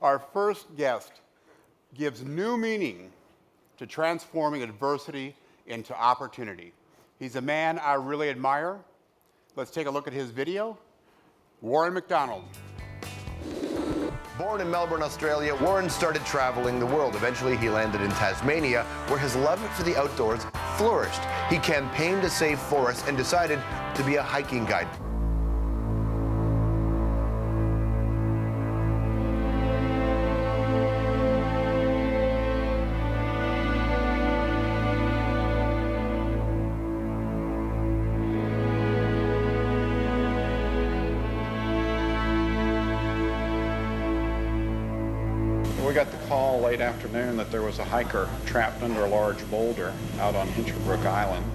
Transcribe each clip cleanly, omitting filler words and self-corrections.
Our first guest gives new meaning to transforming adversity into opportunity. He's a man I really admire. Let's take a look at his video. Warren Macdonald. Born in Melbourne, Australia, Warren started traveling the world. Eventually, he landed in Tasmania, where his love for the outdoors flourished. He campaigned to save forests and decided to be a hiking guide. We got the call late afternoon that there was a hiker trapped under a large boulder out on Hinchinbrook Island.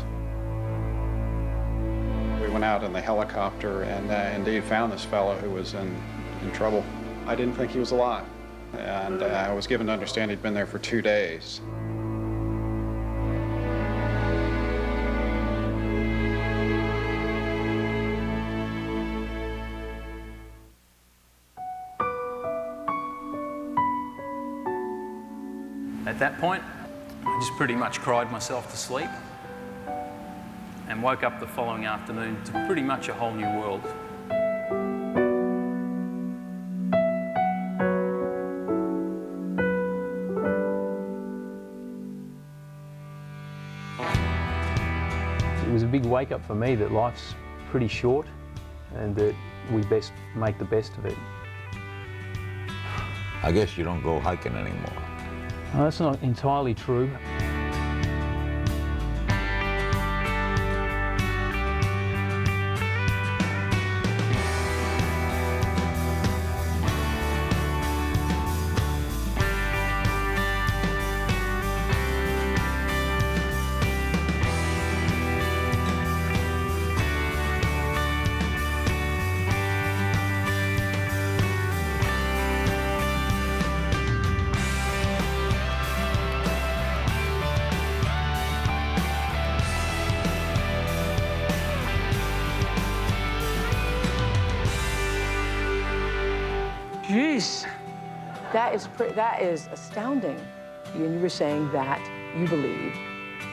We went out in the helicopter and indeed found this fellow who was in trouble. I didn't think he was alive, and I was given to understand he'd been there for 2 days. At that point, I just pretty much cried myself to sleep and woke up the following afternoon to pretty much a whole new world. It was a big wake-up for me that life's pretty short and that we best make the best of it. I guess you don't go hiking anymore. No, that's not entirely true. Jeez. That is astounding. You were saying that you believe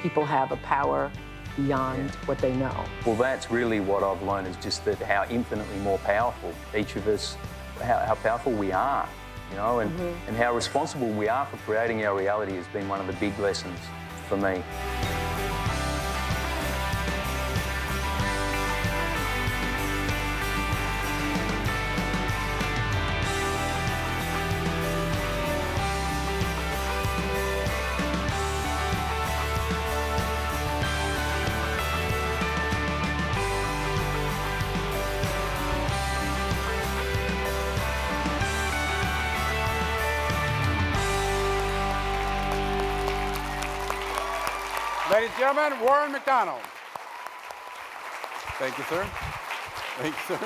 people have a power beyond what they know. Well, that's really what I've learned, is just that how infinitely more powerful each of us, how powerful we are, you know, and how responsible we are for creating our reality has been one of the big lessons for me. Ladies and gentlemen, Warren Macdonald. Thank you, sir. Thank you, sir.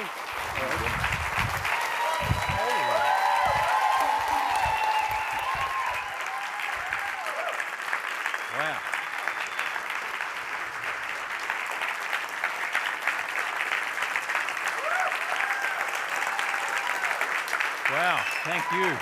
Wow. Wow, thank you.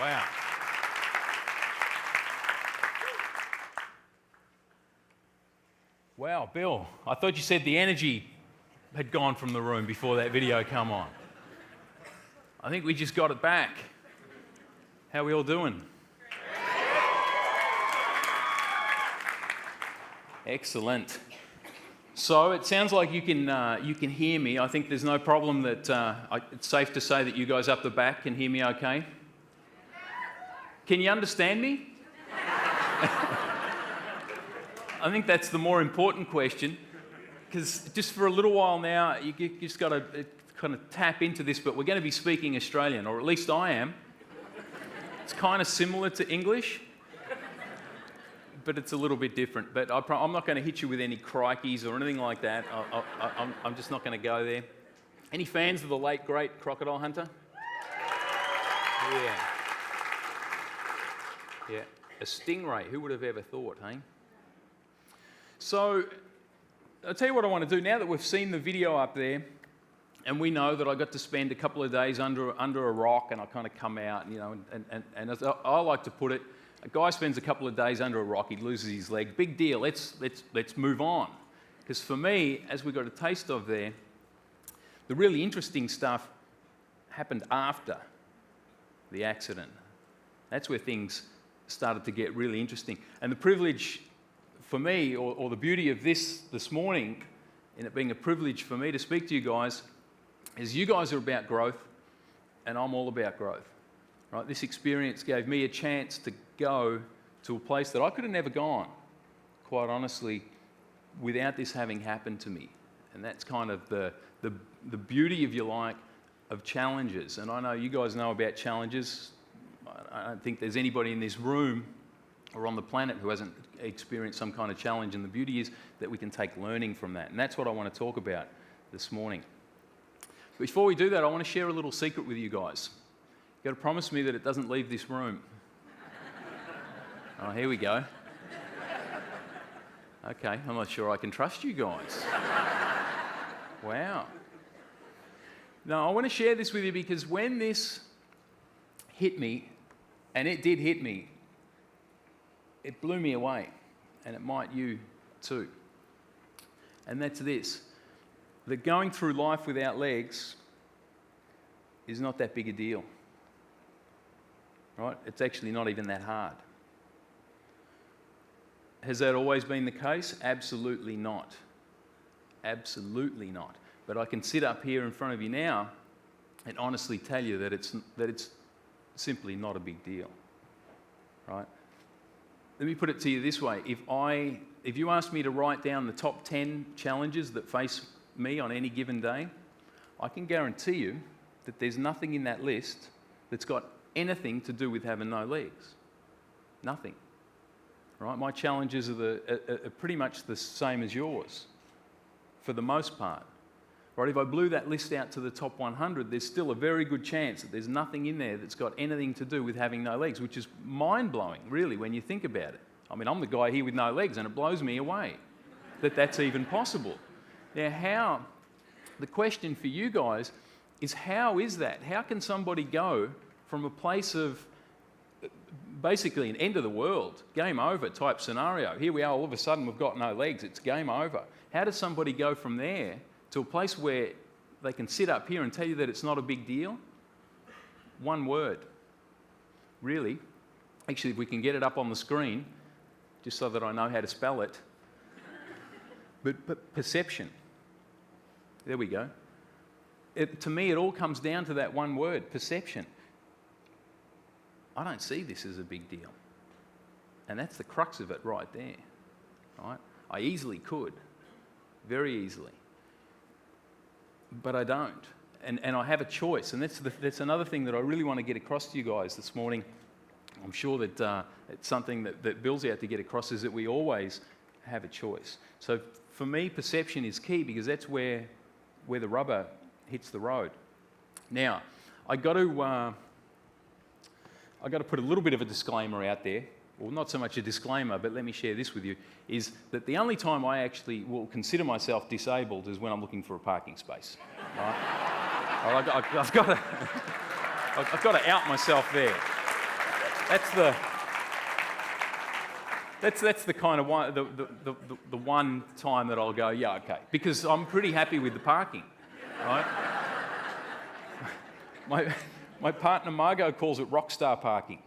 Wow. Wow, Bill, I thought you said the energy had gone from the room before that video came on. I think we just got it back. How are we all doing? Excellent. So it sounds like you can hear me. I think there's no problem that it's safe to say that you guys up the back can hear me okay. Can you understand me? I think that's the more important question, because just for a little while now, you just got to kind of tap into this, but we're going to be speaking Australian, or at least I am. It's kind of similar to English, but it's a little bit different. But I'm not going to hit you with any crikeys or anything like that. I'm just not going to go there. Any fans of the late, great Crocodile Hunter? Yeah. A stingray, who would have ever thought, hey? So, I'll tell you what I want to do. Now that we've seen the video up there, and we know that I got to spend a couple of days under a rock, and I kind of come out, you know, and as I like to put it, a guy spends a couple of days under a rock, he loses his leg, big deal, let's move on. Because for me, as we got a taste of there, the really interesting stuff happened after the accident. That's where things started to get really interesting. And the privilege for me, or the beauty of this morning, in it being a privilege for me to speak to you guys, is you guys are about growth, and I'm all about growth. Right? This experience gave me a chance to go to a place that I could have never gone, quite honestly, without this having happened to me. And that's kind of the beauty, if you like, of challenges. And I know you guys know about challenges. I don't think there's anybody in this room or on the planet who hasn't experienced some kind of challenge. And the beauty is that we can take learning from that. And that's what I want to talk about this morning. Before we do that, I want to share a little secret with you guys. You've got to promise me that it doesn't leave this room. Oh, here we go. Okay, I'm not sure I can trust you guys. Wow. Now, I want to share this with you because when this hit me, and it did hit me, it blew me away, and it might you too. And that's this, that going through life without legs is not that big a deal, right? It's actually not even that hard. Has that always been the case? Absolutely not. Absolutely not. But I can sit up here in front of you now and honestly tell you that it's simply not a big deal, right? Let me put it to you this way. If you asked me to write down the top 10 challenges that face me on any given day, I can guarantee you that there's nothing in that list that's got anything to do with having no legs. Nothing. Right? My challenges are pretty much the same as yours, for the most part. Right? If I blew that list out to the top 100, there's still a very good chance that there's nothing in there that's got anything to do with having no legs, which is mind-blowing, really, when you think about it. I mean, I'm the guy here with no legs, and it blows me away that that's even possible. Now, the question for you guys is, how is that? How can somebody go from a place of basically an end of the world, game over type scenario? Here we are, all of a sudden we've got no legs, it's game over. How does somebody go from there to a place where they can sit up here and tell you that it's not a big deal? One word. Really. Actually, if we can get it up on the screen, just so that I know how to spell it. But perception. There we go. To me, it all comes down to that one word, perception. I don't see this as a big deal. And that's the crux of it right there. Right? I easily could, very easily. But I don't. And I have a choice. And that's another thing that I really want to get across to you guys this morning. I'm sure that it's something that Bill's out to get across, is that we always have a choice. So for me, perception is key, because that's where the rubber hits the road. Now, I got to put a little bit of a disclaimer out there. Well, not so much a disclaimer, but let me share this with you, is that the only time I actually will consider myself disabled is when I'm looking for a parking space. Right? I've got to out myself there. That's the kind of one, the one time that I'll go, yeah, okay, because I'm pretty happy with the parking, right? My partner Margot calls it rockstar parking.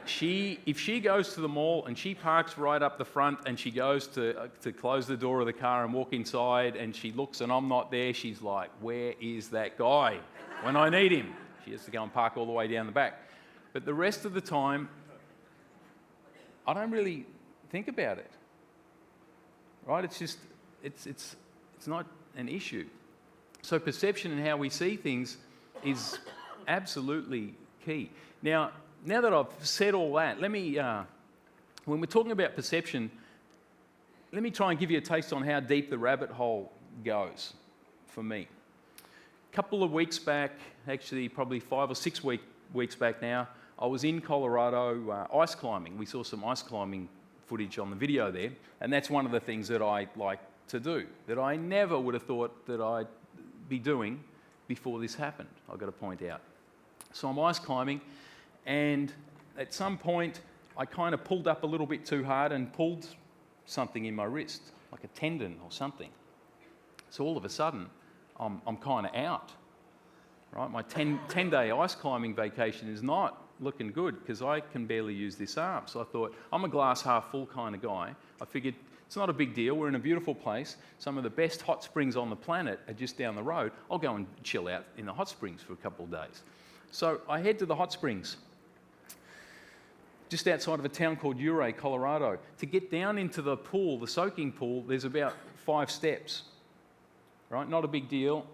If she goes to the mall and she parks right up the front and she goes to close the door of the car and walk inside and she looks and I'm not there, she's like, where is that guy when I need him? She has to go and park all the way down the back. But the rest of the time, I don't really think about it. Right? It's just, it's not an issue. So perception and how we see things is absolutely key. Now that I've said all that, let me, when we're talking about perception, let me try and give you a taste on how deep the rabbit hole goes for me. A couple of weeks back, actually probably 5 or 6 weeks back now, I was in Colorado ice climbing. We saw some ice climbing footage on the video there, and that's one of the things that I like to do, that I never would have thought that I'd be doing before this happened, I've got to point out. So I'm ice climbing, and at some point I kind of pulled up a little bit too hard and pulled something in my wrist, like a tendon or something. So all of a sudden, I'm kind of out, right? My 10-day ice climbing vacation is not looking good because I can barely use this arm. So I thought, I'm a glass half full kind of guy. I figured it's not a big deal. We're in a beautiful place. Some of the best hot springs on the planet are just down the road. I'll go and chill out in the hot springs for a couple of days. So I head to the hot springs, just outside of a town called Ouray, Colorado. To get down into the pool, the soaking pool, there's about 5 steps, right? Not a big deal.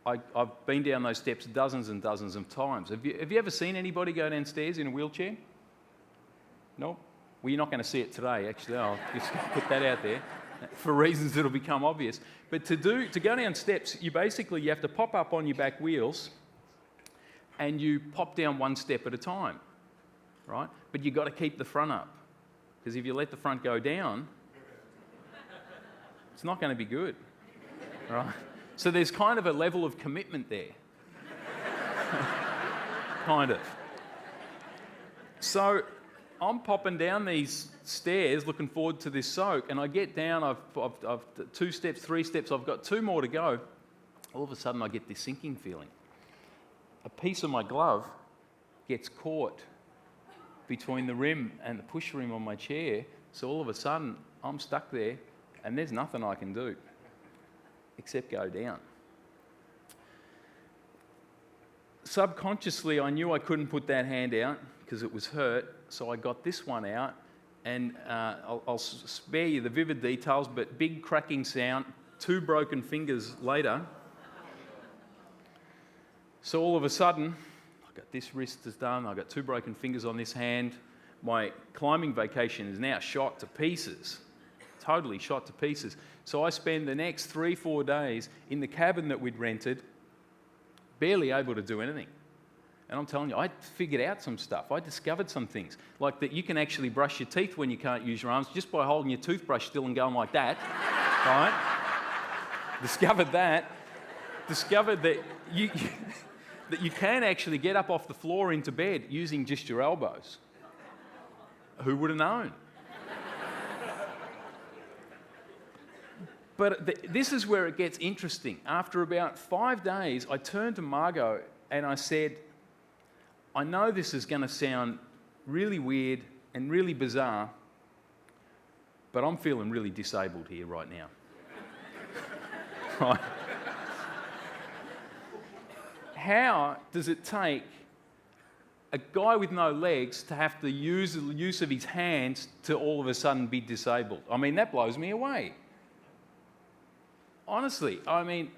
I've been down those steps dozens and dozens of times. Have you ever seen anybody go downstairs in a wheelchair? No? Well, you're not going to see it today, actually. I'll just put that out there for reasons that'll become obvious. But to go down steps, you have to pop up on your back wheels and you pop down one step at a time, right? But you've got to keep the front up, because if you let the front go down, it's not going to be good, right? So there's kind of a level of commitment there. Kind of. So I'm popping down these stairs looking forward to this soak, and I get down, I've 2 steps, 3 steps, I've got 2 more to go. All of a sudden I get this sinking feeling. A piece of my glove gets caught between the rim and the push rim on my chair, so all of a sudden I'm stuck there and there's nothing I can do except go down. Subconsciously, I knew I couldn't put that hand out because it was hurt, so I got this one out, and I'll spare you the vivid details, but big cracking sound, 2 broken fingers later. So all of a sudden, I've got this wrist is done, I've got 2 broken fingers on this hand. My climbing vacation is now shot to pieces, totally shot to pieces. So I spend the next 3-4 days in the cabin that we'd rented, barely able to do anything. And I'm telling you, I figured out some stuff. I discovered some things, like that you can actually brush your teeth when you can't use your arms just by holding your toothbrush still and going like that, right? Discovered that. Discovered that you can actually get up off the floor into bed using just your elbows. Who would have known? But this is where it gets interesting. After about 5 days, I turned to Margot and I said, I know this is going to sound really weird and really bizarre, but I'm feeling really disabled here right now. Right? How does it take a guy with no legs to have to use the use of his hands to all of a sudden be disabled? I mean, that blows me away. Honestly, I mean,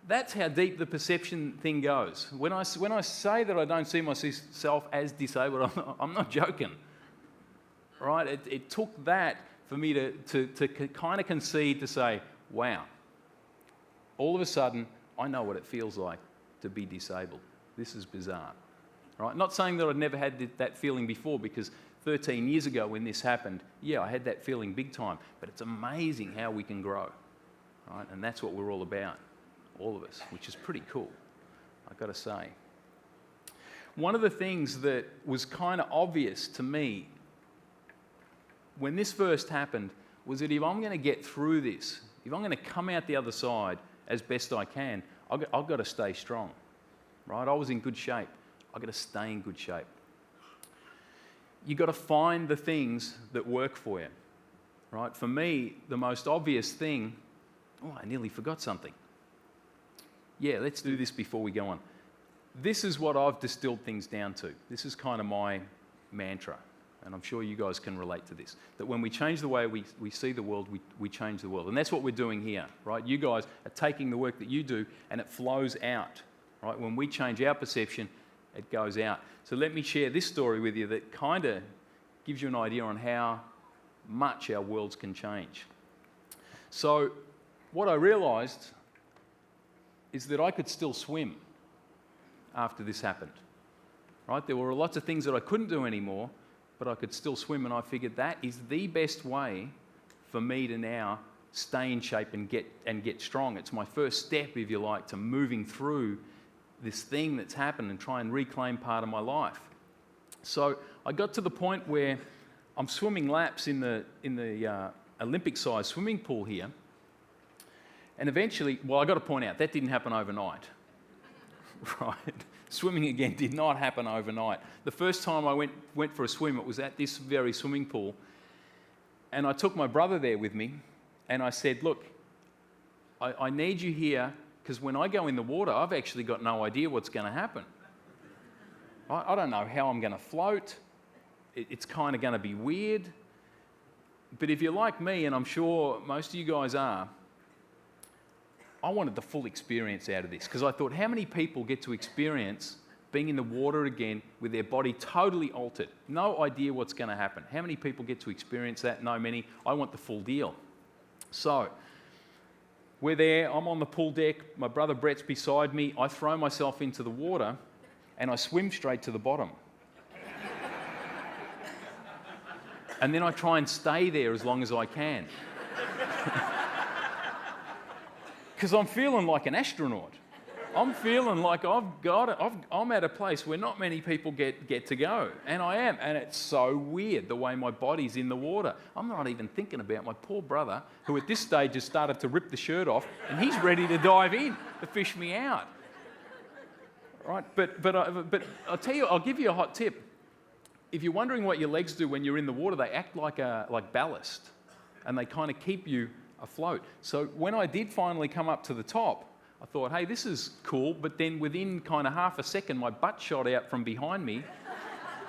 that's how deep the perception thing goes. When I say that I don't see myself as disabled, I'm not joking. Right? It took that for me to kind of concede to say, wow, all of a sudden, I know what it feels like to be disabled. This is bizarre. Right? Not saying that I'd never had that feeling before, because 13 years ago when this happened, yeah, I had that feeling big time. But it's amazing how we can grow. Right? And that's what we're all about, all of us, which is pretty cool, I've got to say. One of the things that was kind of obvious to me when this first happened was that if I'm going to get through this, if I'm going to come out the other side as best I can, I've got to stay strong. Right? I was in good shape. I've got to stay in good shape. You've got to find the things that work for you. Right? For me, the most obvious thing... Oh, I nearly forgot something. Yeah, let's do this before we go on. This is what I've distilled things down to. This is kind of my mantra, and I'm sure you guys can relate to this, that when we change the way we see the world, we change the world. And that's what we're doing here, right? You guys are taking the work that you do, and it flows out, right? When we change our perception, it goes out. So let me share this story with you that kind of gives you an idea on how much our worlds can change. So what I realised is that I could still swim after this happened. right? There were lots of things that I couldn't do anymore, but I could still swim, and I figured that is the best way for me to now stay in shape and get strong. It's my first step, if you like, to moving through this thing that's happened and try and reclaim part of my life. So I got to the point where I'm swimming laps in the Olympic-sized swimming pool here, and eventually, well, I got to point out that didn't happen overnight, right? Swimming again did not happen overnight. The first time I went for a swim, it was at this very swimming pool, and I took my brother there with me, and I said, look, I need you here, because when I go in the water, I've actually got no idea what's going to happen. I don't know how I'm going to float. It's kind of going to be weird. But if you're like me, and I'm sure most of you guys are, I wanted the full experience out of this, because I thought, how many people get to experience being in the water again with their body totally altered? No idea what's going to happen. How many people get to experience that? No many. I want the full deal. So we're there, I'm on the pool deck, my brother Brett's beside me, I throw myself into the water and I swim straight to the bottom. And then I try and stay there as long as I can. Because I'm feeling like an astronaut. I'm feeling like I've got it. I'm at a place where not many people get to go. And I am. And it's so weird the way my body's in the water. I'm not even thinking about my poor brother, who at this stage has started to rip the shirt off, and he's ready to dive in to fish me out. Right? But I'll tell you, I'll give you a hot tip. If you're wondering what your legs do when you're in the water, they act like ballast, and they kind of keep you afloat. So when I did finally come up to the top, I thought, hey, this is cool, but then within kind of half a second, my butt shot out from behind me,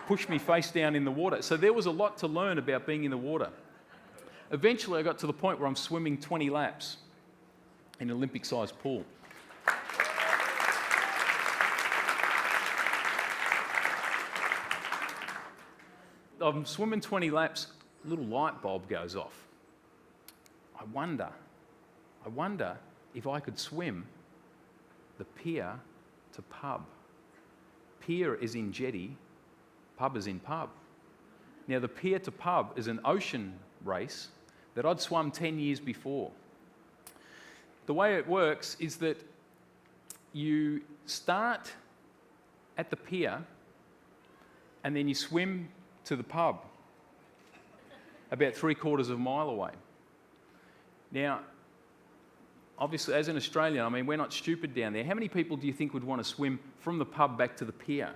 pushed me face down in the water. So there was a lot to learn about being in the water. Eventually, I got to the point where I'm swimming 20 laps in an Olympic-sized pool. I'm swimming 20 laps, a little light bulb goes off. I wonder if I could swim the pier to pub. Pier is in jetty, pub is in pub. Now, the pier to pub is an ocean race that I'd swum 10 years before. The way it works is that you start at the pier and then you swim to the pub about 3/4 of a mile away. Now, obviously, as an Australian, I mean, we're not stupid down there. How many people do you think would want to swim from the pub back to the pier?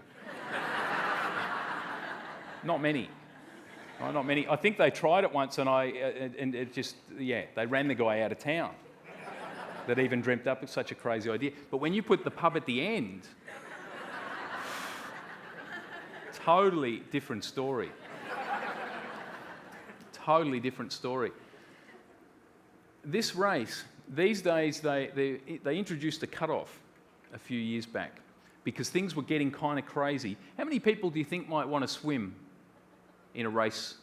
Not many. Oh, not many. I think they tried it once, and it just, they ran the guy out of town. That even dreamt up with such a crazy idea. But when you put the pub at the end, totally different story. Totally different story. This race, these days, they introduced a cutoff a few years back because things were getting kind of crazy. How many people do you think might want to swim in a race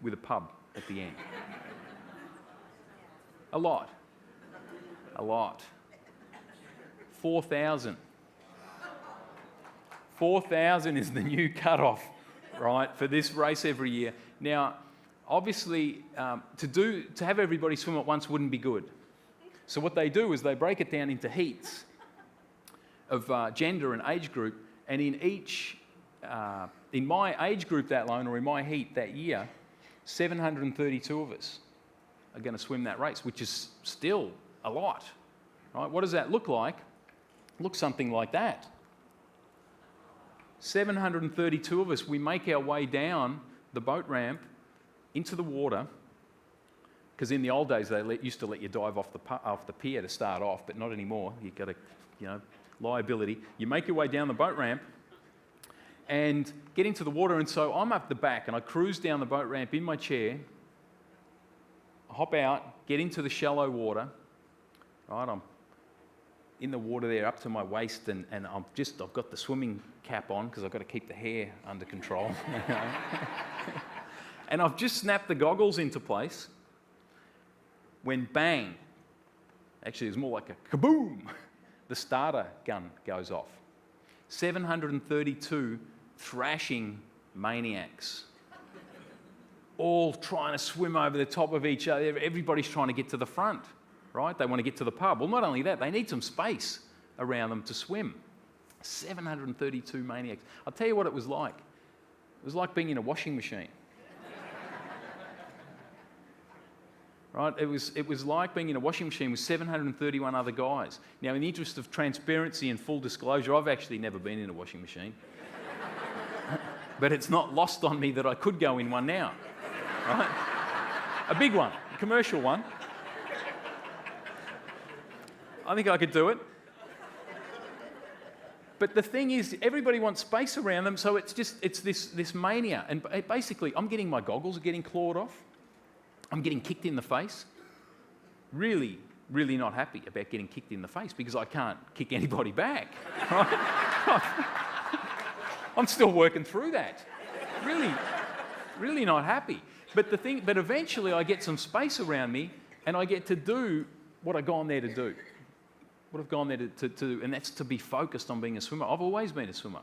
with a pub at the end? A lot. A lot. 4,000. 4,000 is the new cutoff, right, for this race every year. Now, obviously, to have everybody swim at once wouldn't be good. So what they do is they break it down into heats of gender and age group, and in each, in my age group that alone, or in my heat that year, 732 of us are going to swim that race, which is still a lot. Right? What does that look like? It looks something like that. 732 of us, we make our way down the boat ramp into the water, because in the old days they used to let you dive off the pier to start off, but not anymore. You've got a liability. You make your way down the boat ramp and get into the water, and so I'm up the back and I cruise down the boat ramp in my chair, hop out, get into the shallow water. Right, I'm in the water there up to my waist, and I've got the swimming cap on because I've got to keep the hair under control. And I've just snapped the goggles into place when bang, actually it was more like a kaboom, the starter gun goes off. 732 thrashing maniacs, all trying to swim over the top of each other. Everybody's trying to get to the front, right? They want to get to the pub. Well, not only that, they need some space around them to swim. 732 maniacs. I'll tell you what it was like. It was like being in a washing machine. Right? It was like being in a washing machine with 731 other guys. Now, in the interest of transparency and full disclosure, I've actually never been in a washing machine. But it's not lost on me that I could go in one now. Right? A big one, a commercial one. I think I could do it. But the thing is, everybody wants space around them, so it's this mania. And basically, I'm getting my goggles are getting clawed off. I'm getting kicked in the face. Really, really not happy about getting kicked in the face because I can't kick anybody back. Right? I'm still working through that. Really, really not happy. But eventually I get some space around me and I get to do what I've gone there to do. What I've gone there to do, and that's to be focused on being a swimmer. I've always been a swimmer.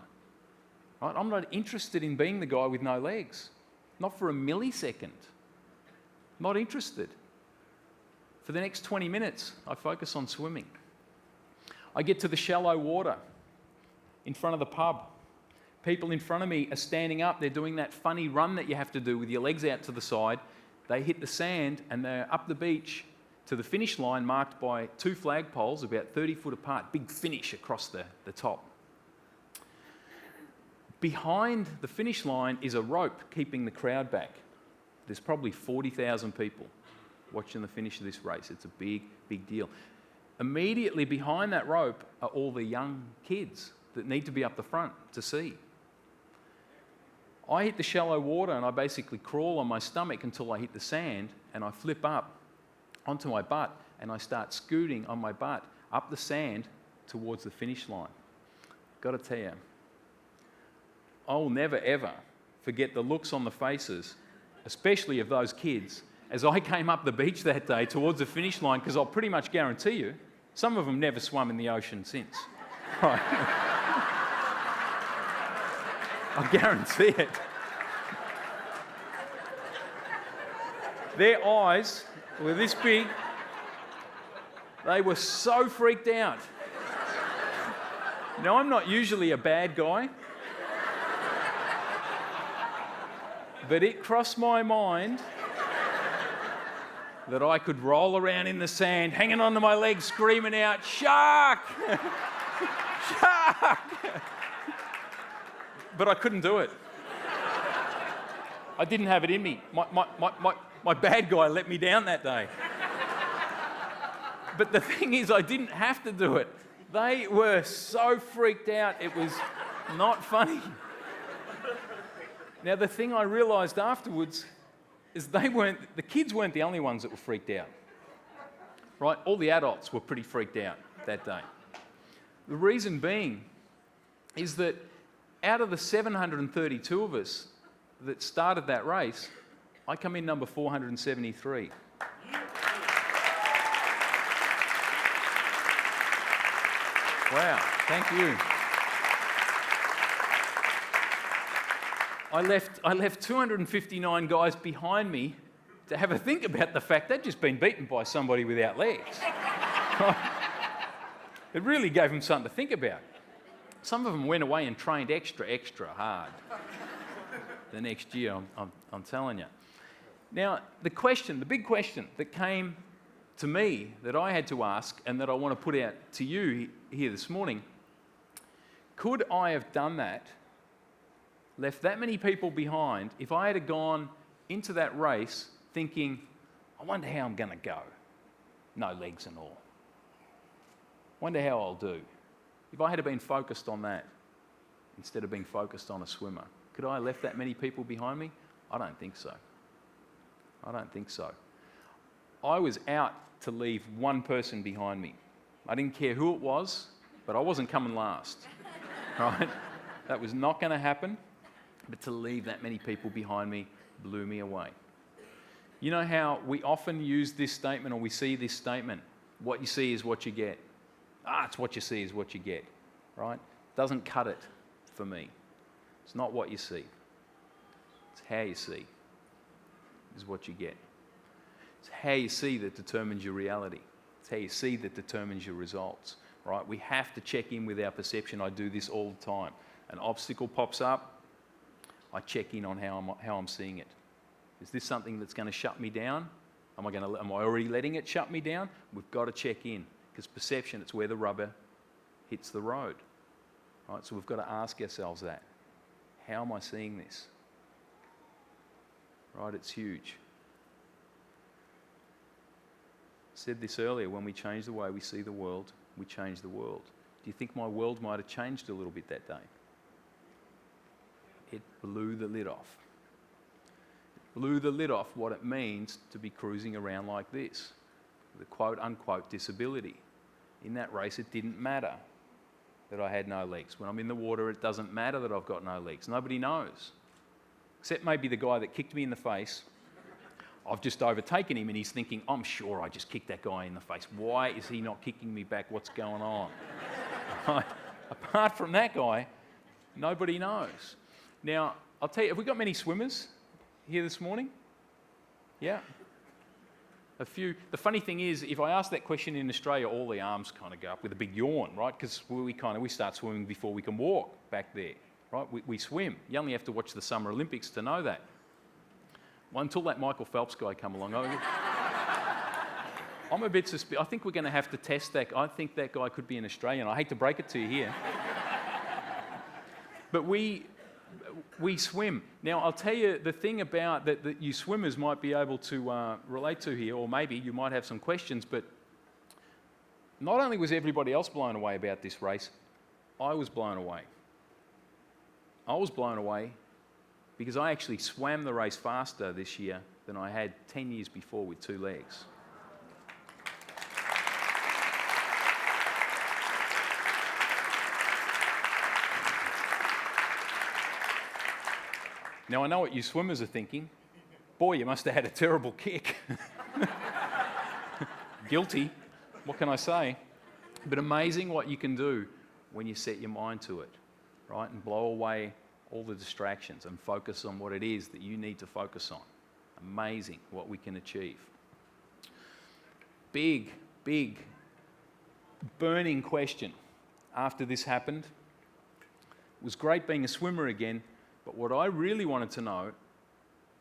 Right? I'm not interested in being the guy with no legs. Not for a millisecond. Not interested. For the next 20 minutes, I focus on swimming. I get to the shallow water in front of the pub. People in front of me are standing up. They're doing that funny run that you have to do with your legs out to the side. They hit the sand and they're up the beach to the finish line marked by 2 flagpoles about 30 foot apart. Big finish across the top. Behind the finish line is a rope keeping the crowd back. There's probably 40,000 people watching the finish of this race. It's a big, big deal. Immediately behind that rope are all the young kids that need to be up the front to see. I hit the shallow water and I basically crawl on my stomach until I hit the sand and I flip up onto my butt and I start scooting on my butt up the sand towards the finish line. Got to tell you, I'll never ever forget the looks on the faces, especially of those kids, as I came up the beach that day towards the finish line, because I'll pretty much guarantee you, some of them never swum in the ocean since. Right. I guarantee it. Their eyes were this big. They were so freaked out. Now, I'm not usually a bad guy, but it crossed my mind that I could roll around in the sand, hanging onto my legs, screaming out, "Shark! Shark!" But I couldn't do it. I didn't have it in me. My bad guy let me down that day. But the thing is, I didn't have to do it. They were so freaked out, it was not funny. Now, the thing I realised afterwards is the kids weren't the only ones that were freaked out. Right? All the adults were pretty freaked out that day. The reason being is that out of the 732 of us that started that race, I come in number 473. Wow, thank you. I left 259 guys behind me to have a think about the fact they'd just been beaten by somebody without legs. It really gave them something to think about. Some of them went away and trained extra hard the next year, I'm telling you. Now, the big question that came to me that I had to ask and that I want to put out to you here this morning, could I have done that, left that many people behind, if I had gone into that race thinking, I wonder how I'm going to go, no legs and all. Wonder how I'll do. If I had been focused on that instead of being focused on a swimmer, could I have left that many people behind me? I don't think so. I don't think so. I was out to leave one person behind me. I didn't care who it was, but I wasn't coming last. Right? That was not going to happen, but to leave that many people behind me blew me away. You know how we often use this statement, or we see this statement, what you see is what you get. It's what you see is what you get, right? Doesn't cut it for me. It's not what you see. It's how you see is what you get. It's how you see that determines your reality. It's how you see that determines your results, right? We have to check in with our perception. I do this all the time. An obstacle pops up, I check in on how I'm seeing it. Is this something that's going to shut me down? Am I already letting it shut me down? We've got to check in, because perception, it's where the rubber hits the road. Right? So we've got to ask ourselves that. How am I seeing this? Right, it's huge. I said this earlier, when we change the way we see the world, we change the world. Do you think my world might have changed a little bit that day? It blew the lid off. It blew the lid off what it means to be cruising around like this, with a quote-unquote disability. In that race, it didn't matter that I had no legs. When I'm in the water, it doesn't matter that I've got no legs. Nobody knows. Except maybe the guy that kicked me in the face. I've just overtaken him and he's thinking, I'm sure I just kicked that guy in the face. Why is he not kicking me back? What's going on? Apart from that guy, nobody knows. Now, I'll tell you, have we got many swimmers here this morning? Yeah? A few. The funny thing is, if I ask that question in Australia, all the arms kind of go up with a big yawn, right? Because we start swimming before we can walk back there, right? We swim. You only have to watch the Summer Olympics to know that. Well, until that Michael Phelps guy come along, I'm a bit suspicious. I think we're going to have to test that. I think that guy could be an Australian. I hate to break it to you here. But we swim. Now, I'll tell you the thing about that you swimmers might be able to relate to here, or maybe you might have some questions, but not only was everybody else blown away about this race, I was blown away. I was blown away because I actually swam the race faster this year than I had 10 years before with 2 legs. Now, I know what you swimmers are thinking. Boy, you must have had a terrible kick. Guilty. What can I say? But amazing what you can do when you set your mind to it, right? And blow away all the distractions and focus on what it is that you need to focus on. Amazing what we can achieve. Big, big, burning question after this happened. It was great being a swimmer again, but what I really wanted to know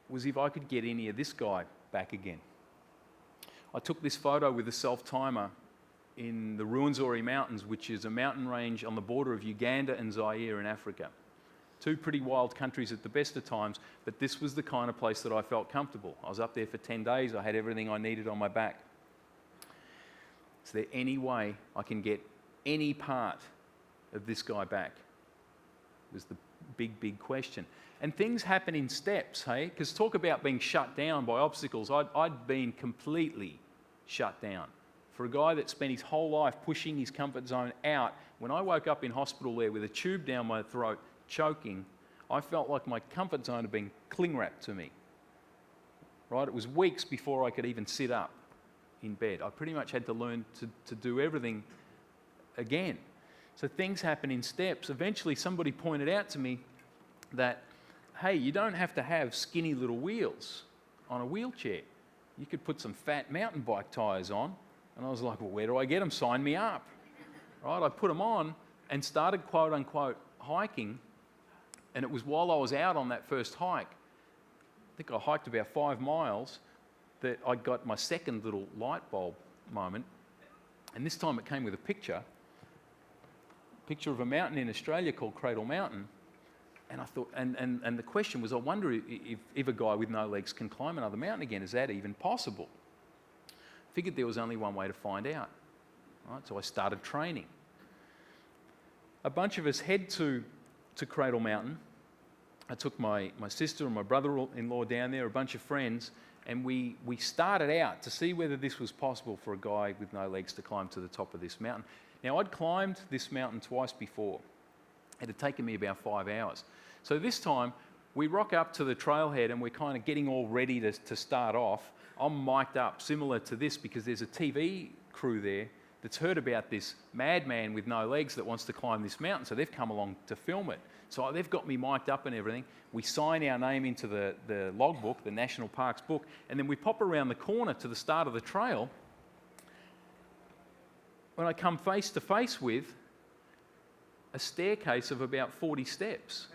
was if I could get any of this guy back again. I took this photo with a self-timer in the Ruwenzori Mountains, which is a mountain range on the border of Uganda and Zaire in Africa. 2 pretty wild countries at the best of times, but this was the kind of place that I felt comfortable. I was up there for 10 days. I had everything I needed on my back. Is there any way I can get any part of this guy back? Was the big, big question. And things happen in steps, hey? Because talk about being shut down by obstacles. I'd been completely shut down. For a guy that spent his whole life pushing his comfort zone out, when I woke up in hospital there with a tube down my throat, choking, I felt like my comfort zone had been cling wrapped to me. Right? It was weeks before I could even sit up in bed. I pretty much had to learn to do everything again. So things happen in steps. Eventually somebody pointed out to me that, hey, you don't have to have skinny little wheels on a wheelchair. You could put some fat mountain bike tyres on. And I was like, well, where do I get them? Sign me up. Right? I put them on and started, quote unquote, hiking. And it was while I was out on that first hike, I think I hiked about 5 miles, that I got my second little light bulb moment. And this time it came with a picture of a mountain in Australia called Cradle Mountain. And I thought, and the question was, I wonder if a guy with no legs can climb another mountain again. Is that even possible? Figured there was only one way to find out. Right? So I started training. A bunch of us head to Cradle Mountain. I took my sister and my brother-in-law down there, a bunch of friends, and we started out to see whether this was possible for a guy with no legs to climb to the top of this mountain. Now, I'd climbed this mountain twice before. It had taken me about 5 hours. So this time, we rock up to the trailhead and we're kind of getting all ready to start off. I'm mic'd up, similar to this, because there's a TV crew there that's heard about this madman with no legs that wants to climb this mountain, so they've come along to film it. So they've got me mic'd up and everything. We sign our name into the logbook, the National Parks book, and then we pop around the corner to the start of the trail. When I come face to face with a staircase of about 40 steps.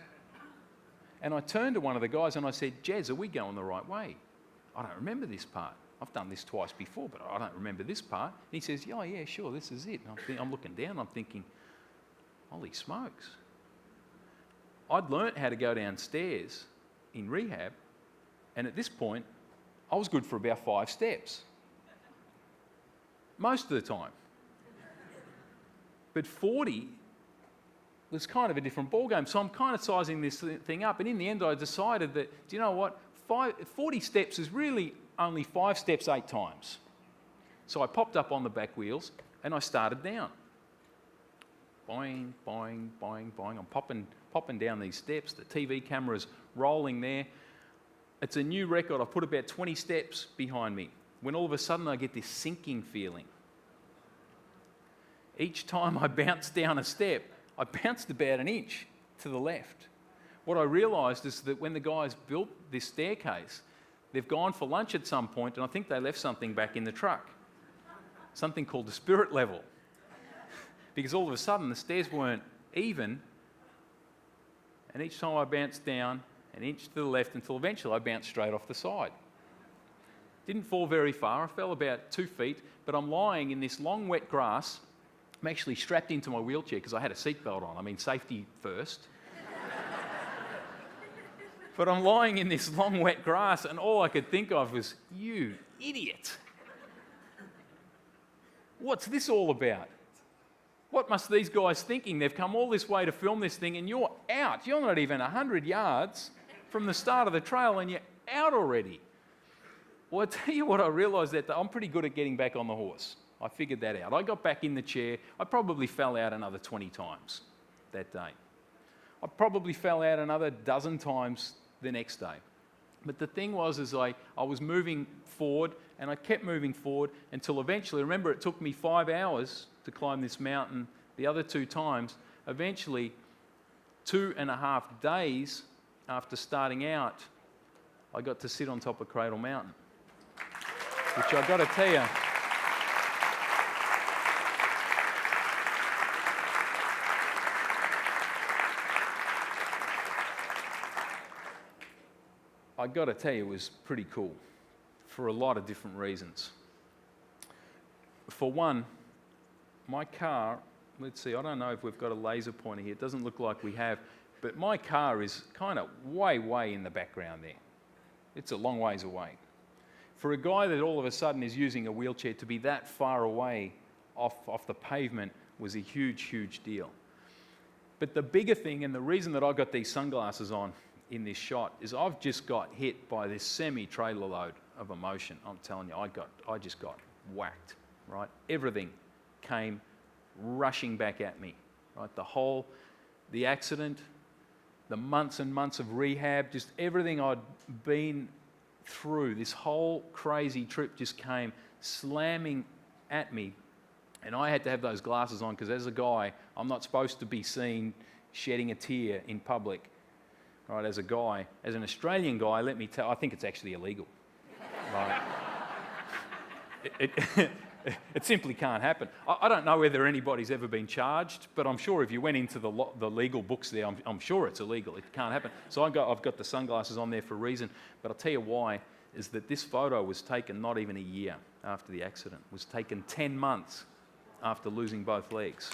And I turned to one of the guys and I said, Jez, are we going the right way? I don't remember this part. I've done this twice before, but I don't remember this part. And he says, oh, yeah, sure, this is it. And I'm looking down, I'm thinking, holy smokes. I'd learnt how to go downstairs in rehab, and at this point, I was good for about 5 steps. Most of the time. But 40 was kind of a different ballgame. So I'm kind of sizing this thing up. And in the end, I decided that, do you know what? 40 steps is really only 5 steps 8 times. So I popped up on the back wheels and I started down. Boing, boing, boing, boing. I'm popping down these steps. The TV camera's rolling there. It's a new record. I put about 20 steps behind me when all of a sudden I get this sinking feeling. Each time I bounced down a step, I bounced about an inch to the left. What I realised is that when the guys built this staircase, they've gone for lunch at some point, and I think they left something back in the truck, something called the spirit level. Because all of a sudden the stairs weren't even, and each time I bounced down an inch to the left until eventually I bounced straight off the side. Didn't fall very far, I fell about 2 feet, but I'm lying in this long wet grass. I'm actually strapped into my wheelchair because I had a seatbelt on. I mean, safety first. But I'm lying in this long wet grass and all I could think of was, you idiot. What's this all about? What must these guys thinking? They've come all this way to film this thing and you're out. You're not even 100 yards from the start of the trail and you're out already. Well, I tell you what, I realised that I'm pretty good at getting back on the horse. I figured that out. I got back in the chair. I probably fell out another 20 times that day. I probably fell out another dozen times the next day. But the thing was, I was moving forward and I kept moving forward until eventually, remember it took me 5 hours to climb this mountain the other 2 times. Eventually, 2.5 days after starting out, I got to sit on top of Cradle Mountain, which I've got to tell you, it was pretty cool for a lot of different reasons. For one, my car, let's see, I don't know if we've got a laser pointer here. It doesn't look like we have, but my car is kind of way in the background there. It's a long ways away. For a guy that all of a sudden is using a wheelchair to be that far away off the pavement was a huge deal. But the bigger thing, and the reason that I got these sunglasses on in this shot, is I've just got hit by this semi-trailer load of emotion. I'm telling you, I just got whacked, right? Everything came rushing back at me, right? The accident, the months and months of rehab, just everything I'd been through, this whole crazy trip just came slamming at me. And I had to have those glasses on because as a guy, I'm not supposed to be seen shedding a tear in public. Right, as a guy, as an Australian guy, let me tell, I think it's actually illegal. Right? It simply can't happen. I don't know whether anybody's ever been charged, but I'm sure if you went into the legal books there, I'm sure it's illegal. It can't happen. So I've got the sunglasses on there for a reason, but I'll tell you why, is that this photo was taken not even a year after the accident. It was taken 10 months after losing both legs.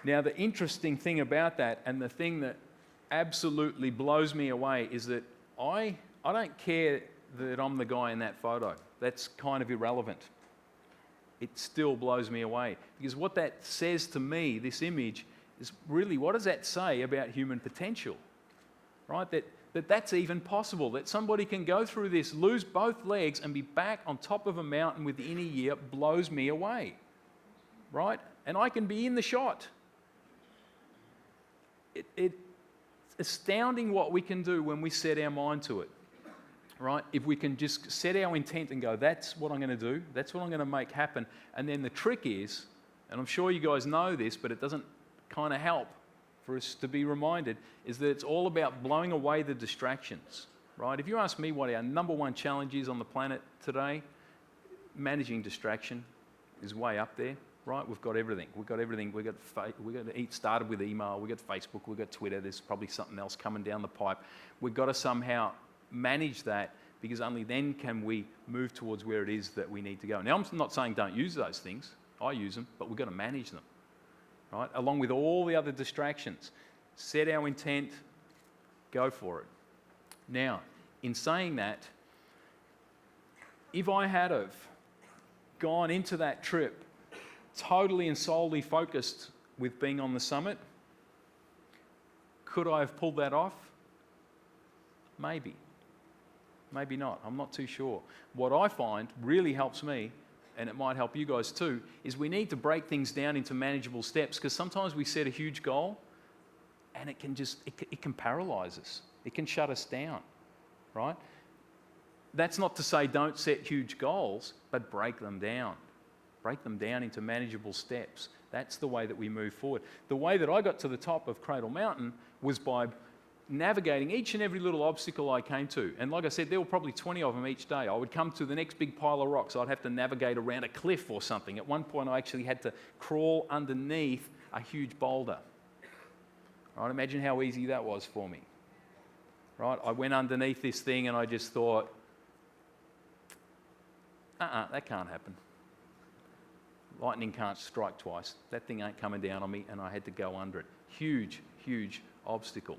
Now, the interesting thing about that, and the thing that absolutely blows me away, is that I don't care that I'm the guy in that photo. That's kind of irrelevant. It still blows me away. Because what that says to me, this image, is really, what does that say about human potential? Right? That's even possible. That somebody can go through this, lose both legs, and be back on top of a mountain within a year blows me away. Right? And I can be in the shot. It's astounding what we can do when we set our mind to it, right? If we can just set our intent and go, that's what I'm going to do, that's what I'm going to make happen. And then the trick is, and I'm sure you guys know this, but it doesn't kind of help for us to be reminded, is that it's all about blowing away the distractions, right? If you ask me what our number one challenge is on the planet today, managing distraction is way up there, right? We've got everything. We've got everything. We've got started with email. We've got Facebook. We've got Twitter. There's probably something else coming down the pipe. We've got to somehow manage that, because only then can we move towards where it is that we need to go. Now, I'm not saying don't use those things. I use them, but we've got to manage them, right? Along with all the other distractions. Set our intent, go for it. Now, in saying that, if I had have gone into that trip totally and solely focused with being on the summit, could I have pulled that off? Maybe. Maybe not. I'm not too sure. What I find really helps me, and it might help you guys too, is we need to break things down into manageable steps, because sometimes we set a huge goal and it can paralyze us. It can shut us down, right? That's not to say don't set huge goals, but break them down. Break them down into manageable steps. That's the way that we move forward. The way that I got to the top of Cradle Mountain was by navigating each and every little obstacle I came to. And like I said, there were probably 20 of them each day. I would come to the next big pile of rocks. I'd have to navigate around a cliff or something. At one point, I actually had to crawl underneath a huge boulder. Right? Imagine how easy that was for me. Right? I went underneath this thing and I just thought, that can't happen. Lightning can't strike twice. That thing ain't coming down on me, and I had to go under it. Huge, huge obstacle.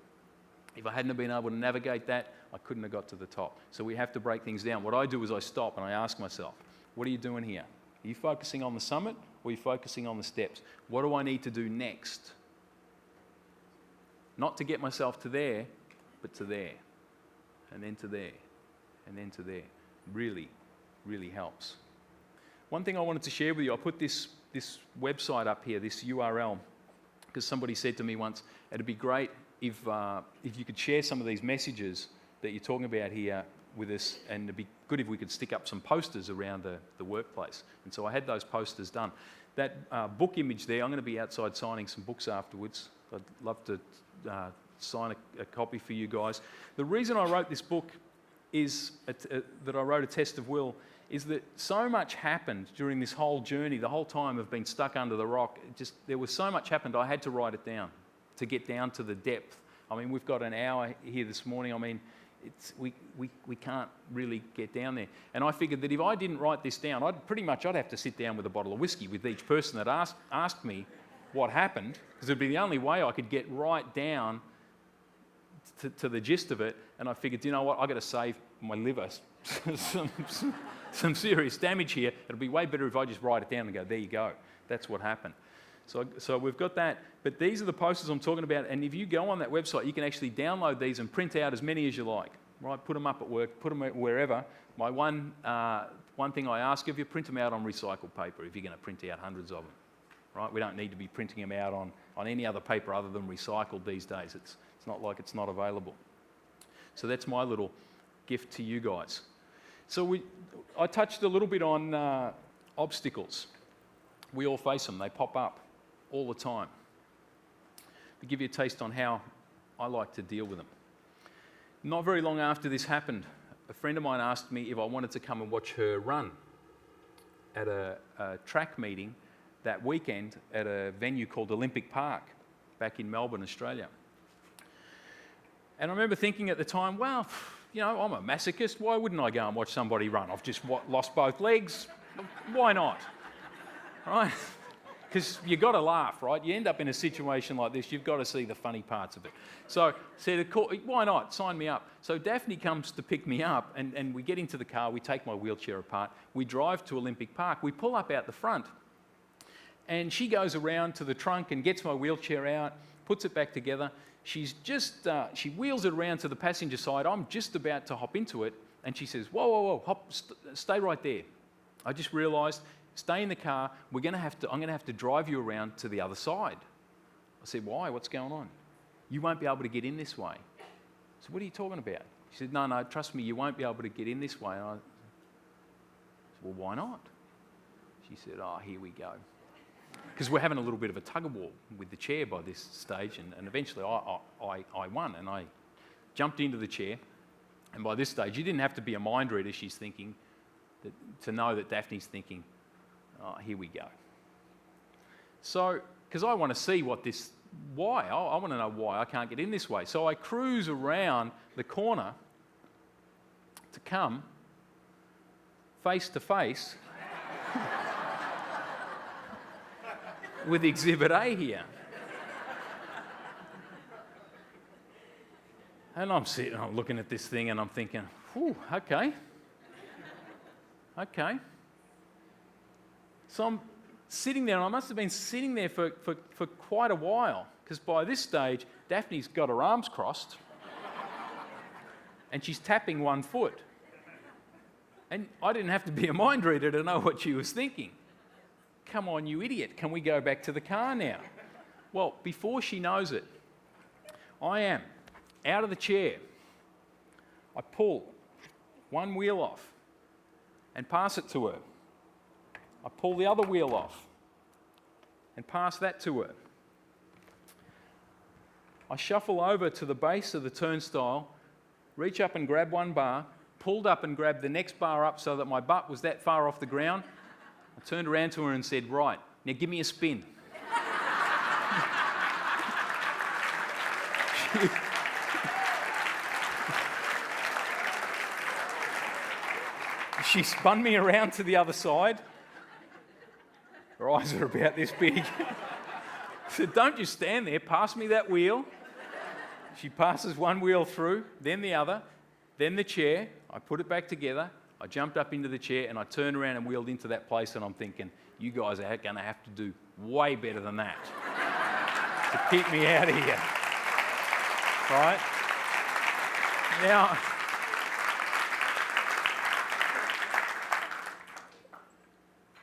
If I hadn't have been able to navigate that, I couldn't have got to the top. So we have to break things down. What I do is I stop and I ask myself, what are you doing here? Are you focusing on the summit, or are you focusing on the steps? What do I need to do next? Not to get myself to there, but to there, and then to there, and then to there. Really, really helps. One thing I wanted to share with you, I put this website up here, this URL, because somebody said to me once, it'd be great if you could share some of these messages that you're talking about here with us, and it'd be good if we could stick up some posters around the workplace. And so I had those posters done. That book image there, I'm going to be outside signing some books afterwards. I'd love to sign a copy for you guys. The reason I wrote this book is that I wrote A Test of Will, is that so much happened during this whole journey, the whole time of being stuck under the rock. There was so much happened, I had to write it down to get down to the depth. I mean, we've got an hour here this morning. I mean, we can't really get down there. And I figured that if I didn't write this down, I'd have to sit down with a bottle of whiskey with each person that asked me what happened, because it'd be the only way I could get right down to the gist of it. And I figured, you know what, I've got to save my liver some serious damage here. It'll be way better if I just write it down and go, there you go. That's what happened. So we've got that. But these are the posters I'm talking about. And if you go on that website, you can actually download these and print out as many as you like. Right? Put them up at work, put them wherever. My one thing I ask of you, print them out on recycled paper if you're going to print out hundreds of them. Right? We don't need to be printing them out on any other paper other than recycled these days. It's not like it's not available. So that's my little gift to you guys. So I touched a little bit on obstacles. We all face them. They pop up all the time. To give you a taste on how I like to deal with them. Not very long after this happened, a friend of mine asked me if I wanted to come and watch her run at a track meeting that weekend at a venue called Olympic Park back in Melbourne, Australia. And I remember thinking at the time, well, you know, I'm a masochist. Why wouldn't I go and watch somebody run? I've just lost both legs. Why not? Right? Because you've got to laugh, right? You end up in a situation like this, you've got to see the funny parts of it. So I said, why not? Sign me up. So Daphne comes to pick me up, and we get into the car, we take my wheelchair apart, we drive to Olympic Park, we pull up out the front, and she goes around to the trunk and gets my wheelchair out, puts it back together. She wheels it around to the passenger side. I'm just about to hop into it, and she says, whoa, hop, stay right there. I just realised, stay in the car. I'm going to have to drive you around to the other side. I said, why? What's going on? You won't be able to get in this way. So what are you talking about? She said, no, trust me, you won't be able to get in this way. And I said, well, why not? She said, oh, here we go. Because we're having a little bit of a tug-of-war with the chair by this stage, and eventually I won, and I jumped into the chair. And by this stage, you didn't have to be a mind reader, she's thinking, to know that Daphne's thinking, oh, here we go. So, because I want to see why. I want to know why I can't get in this way. So I cruise around the corner to come face to face with Exhibit A here. And I'm looking at this thing and I'm thinking, whew, okay. So I'm sitting there, and I must have been sitting there for quite a while, because by this stage, Daphne's got her arms crossed and she's tapping one foot. And I didn't have to be a mind reader to know what she was thinking. Come on, you idiot, can we go back to the car now? Well, before she knows it, I am out of the chair. I pull one wheel off and pass it to her. I pull the other wheel off and pass that to her. I shuffle over to the base of the turnstile, reach up and grab one bar, pulled up and grabbed the next bar up so that my butt was that far off the ground. I turned around to her and said, right, now give me a spin. She spun me around to the other side. Her eyes are about this big. I said, don't just stand there, pass me that wheel. She passes one wheel through, then the other, then the chair. I put it back together. I jumped up into the chair and I turned around and wheeled into that place, and I'm thinking, you guys are going to have to do way better than that to keep me out of here. Right? Now,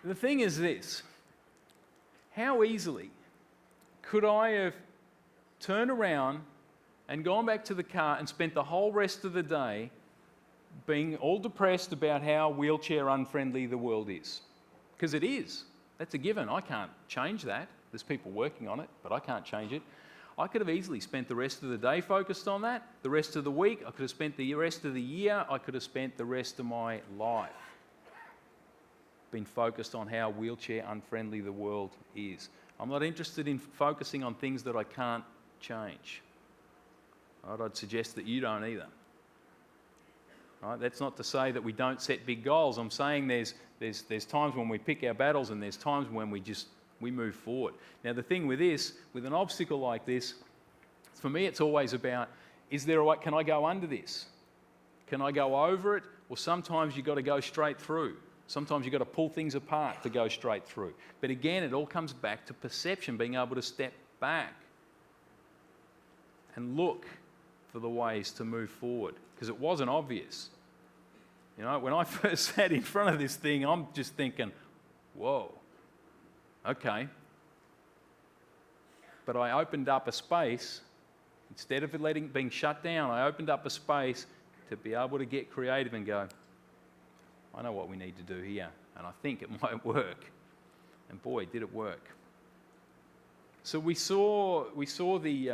the thing is this. How easily could I have turned around and gone back to the car and spent the whole rest of the day being all depressed about how wheelchair unfriendly the world is? Because it is. That's a given. I can't change that. There's people working on it, but I can't change it. I could have easily spent the rest of the day focused on that. The rest of the week, I could have spent the rest of the year, I could have spent the rest of my life been focused on how wheelchair unfriendly the world is. I'm not interested in focusing on things that I can't change. Right? I'd suggest that you don't either. Right? That's not to say that we don't set big goals. I'm saying there's times when we pick our battles, and there's times when we move forward. Now the thing with this, with an obstacle like this, for me it's always about, can I go under this? Can I go over it? Or sometimes you've got to go straight through. Sometimes you've got to pull things apart to go straight through. But again, it all comes back to perception, being able to step back and look for the ways to move forward, because it wasn't obvious. You know, when I first sat in front of this thing, I'm just thinking, whoa, okay. But I opened up a space, instead of it being shut down, I opened up a space to be able to get creative and go, I know what we need to do here, and I think it might work. And boy, did it work. So we saw the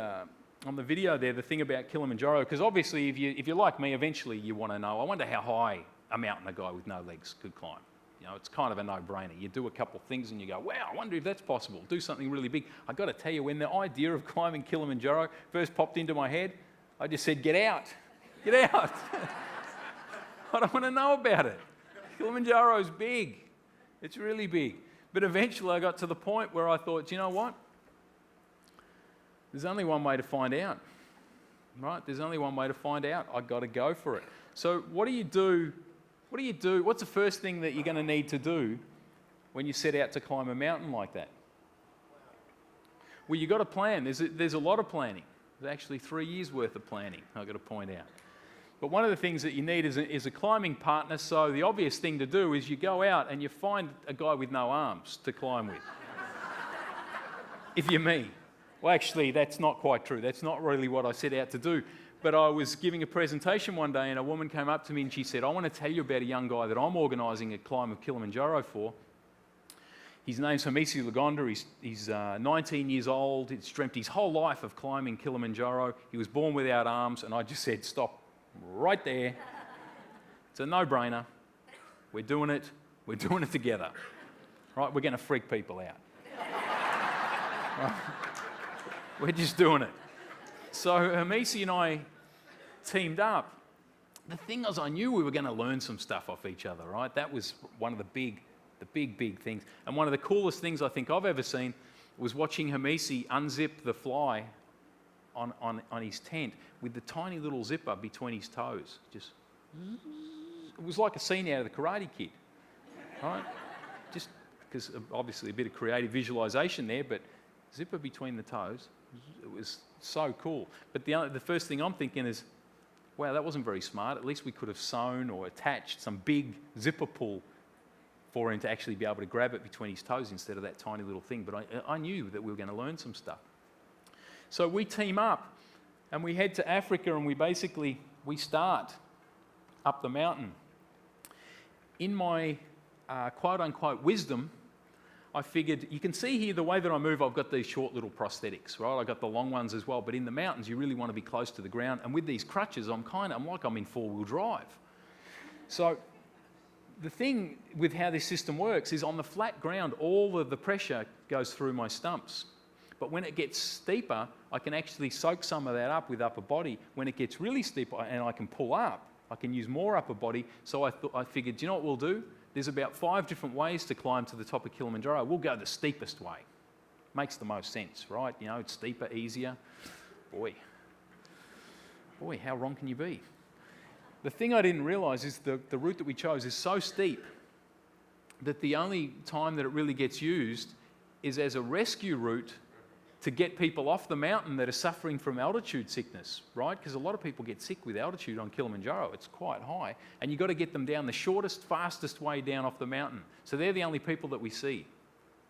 on the video there, the thing about Kilimanjaro, because obviously if you're like me, eventually you want to know, I wonder how high a mountain a guy with no legs could climb. You know, it's kind of a no-brainer. You do a couple of things and you go, wow, I wonder if that's possible. Do something really big. I've got to tell you, when the idea of climbing Kilimanjaro first popped into my head, I just said, get out. Get out. I don't want to know about it. Kilimanjaro's big. It's really big. But eventually I got to the point where I thought, you know what? There's only one way to find out. Right? There's only one way to find out. I've got to go for it. So what do you do? What do you do? What's the first thing that you're going to need to do when you set out to climb a mountain like that? Well, you've got to plan. There's a lot of planning. There's actually 3 years worth of planning, I've got to point out. But one of the things that you need is a climbing partner. So the obvious thing to do is you go out and you find a guy with no arms to climb with. If you're me. Well, actually, that's not quite true. That's not really what I set out to do. But I was giving a presentation one day and a woman came up to me and she said, I want to tell you about a young guy that I'm organising a climb of Kilimanjaro for. His name's Hamisi Lagonda. He's 19 years old. He's dreamt his whole life of climbing Kilimanjaro. He was born without arms, and I just said, stop right there. It's a no-brainer. We're doing it. We're doing it together. Right? We're going to freak people out. Right? We're just doing it. So Hamisi and I teamed up. The thing is, I knew we were going to learn some stuff off each other, right? That was one of the big things. And one of the coolest things I think I've ever seen was watching Hamisi unzip the fly on his tent with the tiny little zipper between his toes. Just, it was like a scene out of the Karate Kid, right? Just because obviously a bit of creative visualization there, but zipper between the toes, it was so cool. But the first thing I'm thinking is, wow, that wasn't very smart. At least we could have sewn or attached some big zipper pull for him to actually be able to grab it between his toes instead of that tiny little thing. But I knew that we were going to learn some stuff. So we team up and we head to Africa and we start up the mountain. In my quote-unquote wisdom, I figured, you can see here the way that I move, I've got these short little prosthetics, right? I've got the long ones as well, but in the mountains, you really want to be close to the ground. And with these crutches, I'm like I'm in four-wheel drive. So the thing with how this system works is on the flat ground, all of the pressure goes through my stumps. But when it gets steeper, I can actually soak some of that up with upper body. When it gets really steep and I can pull up, I can use more upper body. So I figured, do you know what we'll do? There's about 5 different ways to climb to the top of Kilimanjaro. We'll go the steepest way. Makes the most sense, right? You know, it's steeper, easier. Boy, how wrong can you be? The thing I didn't realise is the route that we chose is so steep that the only time that it really gets used is as a rescue route to get people off the mountain that are suffering from altitude sickness, right? Because a lot of people get sick with altitude on Kilimanjaro. It's quite high. And you've got to get them down the shortest, fastest way down off the mountain. So they're the only people that we see.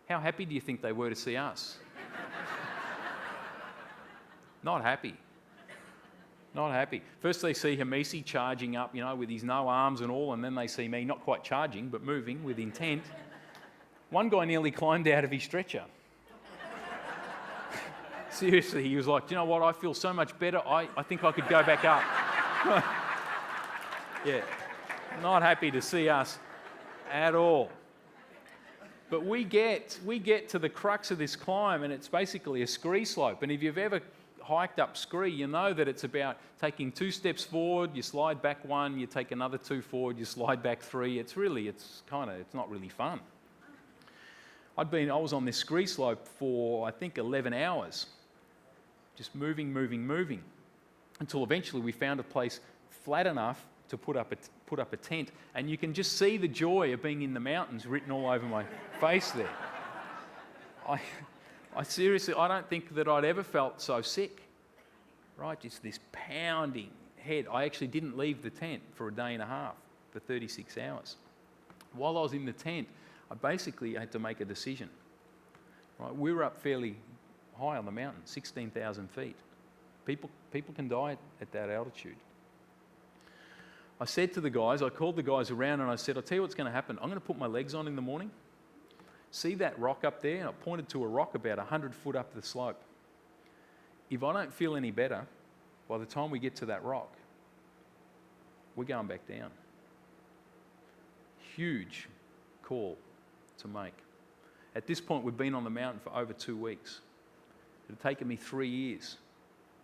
How happy do you think they were to see us? Not happy. Not happy. First they see Hamisi charging up, you know, with his no arms and all, and then they see me, not quite charging, but moving with intent. One guy nearly climbed out of his stretcher. Seriously, he was like, do you know what, I feel so much better, I think I could go back up. Yeah, not happy to see us at all. But we get to the crux of this climb and it's basically a scree slope. And if you've ever hiked up scree, you know that it's about taking 2 steps forward, you slide back 1, you take another 2 forward, you slide back 3. It's not really fun. I was on this scree slope for, I think, 11 hours. Just moving, until eventually we found a place flat enough to put up a tent, and you can just see the joy of being in the mountains written all over my face there. I seriously, I don't think that I'd ever felt so sick, right? Just this pounding head. I actually didn't leave the tent for a day and a half, for 36 hours. While I was in the tent, I basically had to make a decision, right? We were up fairly high on the mountain, 16,000 feet. People can die at that altitude. I said to the guys, I called the guys around and I said, I'll tell you what's going to happen. I'm going to put my legs on in the morning. See that rock up there? And I pointed to a rock about 100 foot up the slope. If I don't feel any better, by the time we get to that rock, we're going back down. Huge call to make. At this point, we've been on the mountain for over 2 weeks. It had taken me 3 years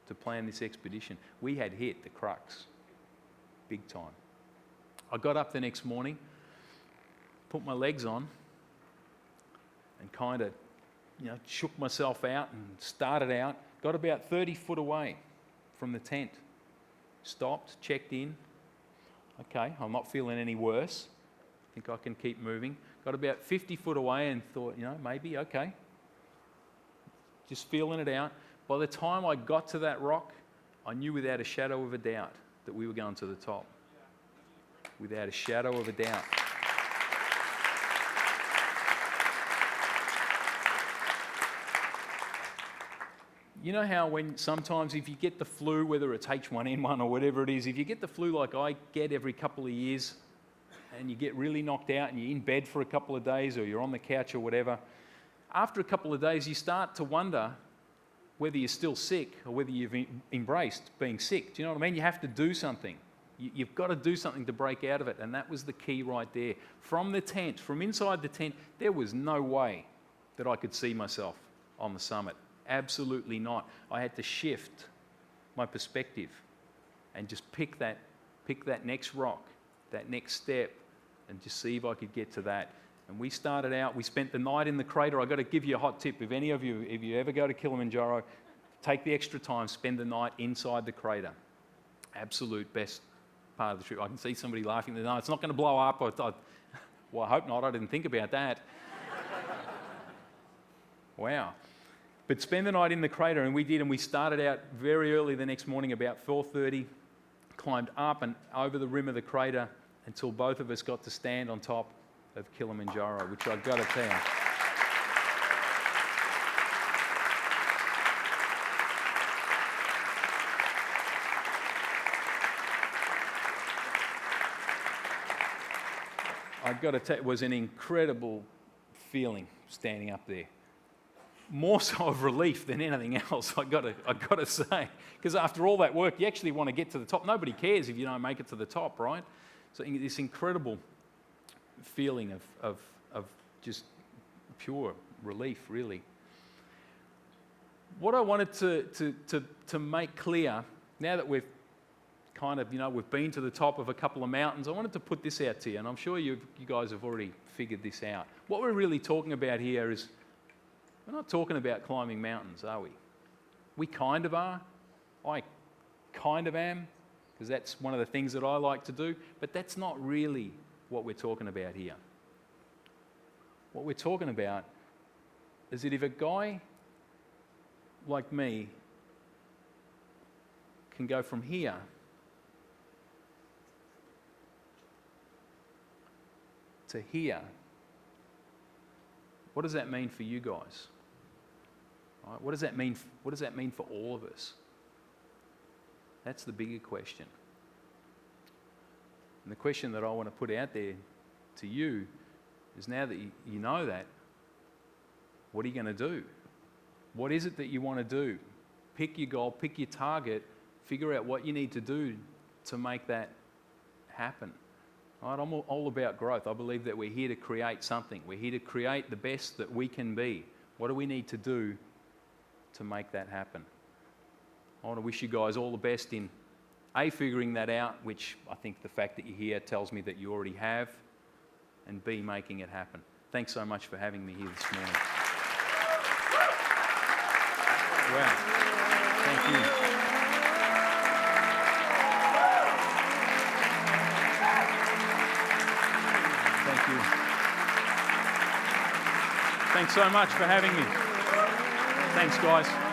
to plan this expedition. We had hit the crux, big time. I got up the next morning, put my legs on, and kind of, shook myself out and started out. Got about 30 foot away from the tent. Stopped, checked in. Okay, I'm not feeling any worse. I think I can keep moving. Got about 50 foot away and thought, maybe, okay. Just feeling it out. By the time I got to that rock, I knew without a shadow of a doubt that we were going to the top. Without a shadow of a doubt. You know how when sometimes if you get the flu, whether it's H1N1 or whatever it is, if you get the flu like I get every couple of years and you get really knocked out and you're in bed for a couple of days or you're on the couch or whatever, after a couple of days you start to wonder whether you're still sick or whether you've embraced being sick. Do you know what I mean? You have to do something. You've got to do something to break out of it, and that was the key right there. From the tent, from inside the tent, there was no way that I could see myself on the summit. Absolutely not. I had to shift my perspective and just pick that next rock, that next step, and just see if I could get to that. And we started out, we spent the night in the crater. I've got to give you a hot tip. If you ever go to Kilimanjaro, take the extra time, spend the night inside the crater. Absolute best part of the trip. I can see somebody laughing. No, it's not going to blow up. Well, I hope not. I didn't think about that. Wow. But spend the night in the crater, and we did, and we started out very early the next morning, about 4:30, climbed up and over the rim of the crater until both of us got to stand on top of Kilimanjaro, which I've got to tell you. I've got to tell you, it was an incredible feeling standing up there. More so of relief than anything else, I've got to say. Because after all that work, you actually want to get to the top. Nobody cares if you don't make it to the top, right? So this incredible feeling of just pure relief, really. What I wanted to make clear, now that we've kind of, we've been to the top of a couple of mountains, I wanted to put this out to you, and I'm sure you guys have already figured this out. What we're really talking about here is, we're not talking about climbing mountains, are we? We kind of are. I kind of am, because that's one of the things that I like to do, but that's not really what we're talking about here. What we're talking about is that if a guy like me can go from here to here, what does that mean for you guys? Right? What does that mean? What does that mean for all of us? That's the bigger question. And the question that I want to put out there to you is, now that you know that, what are you going to do? What is it that you want to do? Pick your goal, pick your target, figure out what you need to do to make that happen. Right? I'm all about growth. I believe that we're here to create something. We're here to create the best that we can be. What do we need to do to make that happen? I want to wish you guys all the best in A, figuring that out, which I think the fact that you're here tells me that you already have, and B, making it happen. Thanks so much for having me here this morning. Wow. Thank you. Thank you. Thanks so much for having me. Thanks, guys.